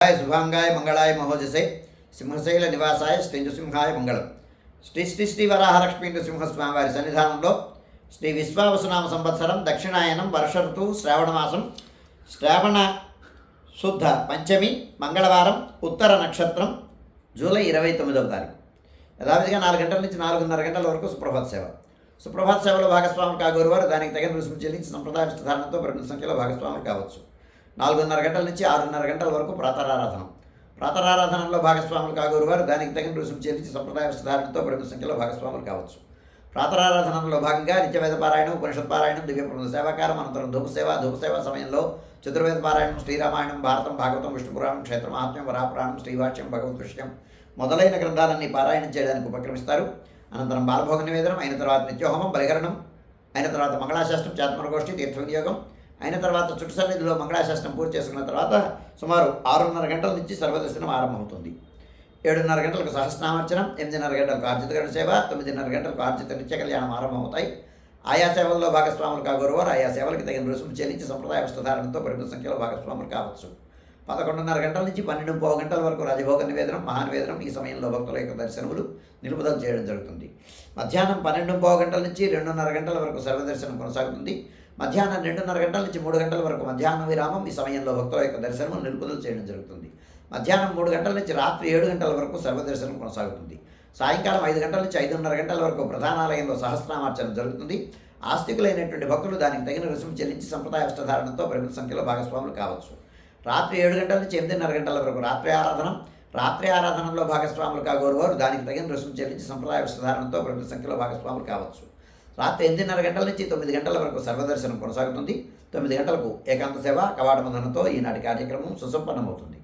శుభాంగాయ మంగళాయ మహోజసే సింహశైల నివాసాయ శ్రీ నృసింహాయ మంగళం. శ్రీ శ్రీ శ్రీ వరాహలక్ష్మీ నృసింహస్వామి వారి సన్నిధానంలో శ్రీ విశ్వావసునామ సంవత్సరం దక్షిణాయనం వర్ష ఋతువు శ్రావణమాసం శ్రావణ శుద్ధ పంచమి మంగళవారం ఉత్తర నక్షత్రం జూలై 29వ తారీఖు యథావిధిగా 4 గంటల నుంచి 4:30 గంటల వరకు సుప్రభాత సేవ. సుప్రభాత సేవలో భాగస్వాములు కాగోరువారు దానికి తగిన రుసుము చెల్లించి సంప్రదాయ విధానంతో పరిమిత సంఖ్యలో భాగస్వాములు కావచ్చు. 4:30 గంటల నుంచి 6:30 గంటల వరకు ప్రాతరారాధన. ప్రాతరారాధనలో భాగస్వాములు కాగోరువారు దానికి తగిన రుసుము చెల్లించి సంప్రదాయ విధానంతో పరిమిత సంఖ్యలో భాగస్వాములు కావచ్చు. ప్రాతరారాధనలో భాగంగా నిత్యవేద పారాయణం, ఉపనిషత్ పారాయణం, దివ్యప్రబంధ సేవాకారం, అనంతరం ధూపసేవ సమయంలో చతుర్వేద పారాయణం, శ్రీరామాయణం, భారతం, భాగవతం, విష్ణు పురాణం, క్షేత్ర మహాత్మ్యం, వరాపురాణం, శ్రీవాక్యం, భగవద్ విషయం మొదలైన గ్రంథాలన్నీ పారాయణం చేయడానికి ఉపక్రమిస్తారు. అనంతరం బాలభోగ నివేదనం అయిన తర్వాత నిత్యోహోమం, బలిహరణం అయిన తర్వాత మంగళాశాస్త్రం, చాత్మరగోష్ఠి, తీర్థ వినియోగం అయిన తర్వాత చుట్టు సన్నిధిలో మంగళాశాస్త్రం పూర్తి చేసుకున్న తర్వాత సుమారు 6:30 గంటల నుంచి సర్వదర్శనం ఆరంభమవుతుంది. 7:30 గంటలకు సహస్రనామార్చనం, 8:30 గంటలకు ఆర్జిత గరుడ సేవ, 9:30 గంటలకు ఆర్జిత నిత్య కళ్యాణం ఆరంభమవుతాయి. ఆయా సేవల్లో భాగస్వాములు కాగోరువారు ఆయా సేవలకు తగిన రుసుము చెల్లించి సంప్రదాయ వస్త్రధారణతో పరిమిత సంఖ్యలో భాగస్వాములు కావచ్చు. 11:30 గంటల నుంచి 12:15 గంటల వరకు రాజభోగ నివేదనం, మహానివేదనం. ఈ సమయంలో భక్తుల యొక్క దర్శనములు నిలుపుదల చేయడం జరుగుతుంది. మధ్యాహ్నం 12:15 గంటల నుంచి 2:30 గంటల వరకు సర్వదర్శనం కొనసాగుతుంది. మధ్యాహ్నం 2:30 గంటల నుంచి 3 గంటల వరకు మధ్యాహ్నం విరామం. ఈ సమయంలో భక్తుల యొక్క దర్శనము నిలుపుదల చేయడం జరుగుతుంది. మధ్యాహ్నం 3 గంటల నుంచి రాత్రి 7 గంటల వరకు సర్వదర్శనం కొనసాగుతుంది. సాయంకాలం 5 గంటల నుంచి 5:30 గంటల వరకు ప్రధానాలయంలో సహస్రనామార్చన జరుగుతుంది. ఆస్తికులైనటువంటి భక్తులు దానికి తగిన రుసుము చెల్లించి సంప్రదాయ వస్త్రధారణతో పరిమిత సంఖ్యలో భాగస్వాములు కావచ్చు. రాత్రి 7 గంటల నుంచి 8:30 గంటల వరకు రాత్రి ఆరాధన. రాత్రి ఆరాధనలో భాగస్వాములు కాగోరువారు దానికి తగిన రుసుము చెల్లించి సంప్రదాయ వస్త్రధారణతో పరిమిత సంఖ్యలో భాగస్వాములు కావచ్చు. రాత్రి 8:30 గంటల నుంచి 9 గంటల వరకు సర్వదర్శనం కొనసాగుతుంది. 9 గంటలకు ఏకాంత సేవ కవాట బంధనంతో ఈనాటి కార్యక్రమం సుసంపన్నమవుతుంది.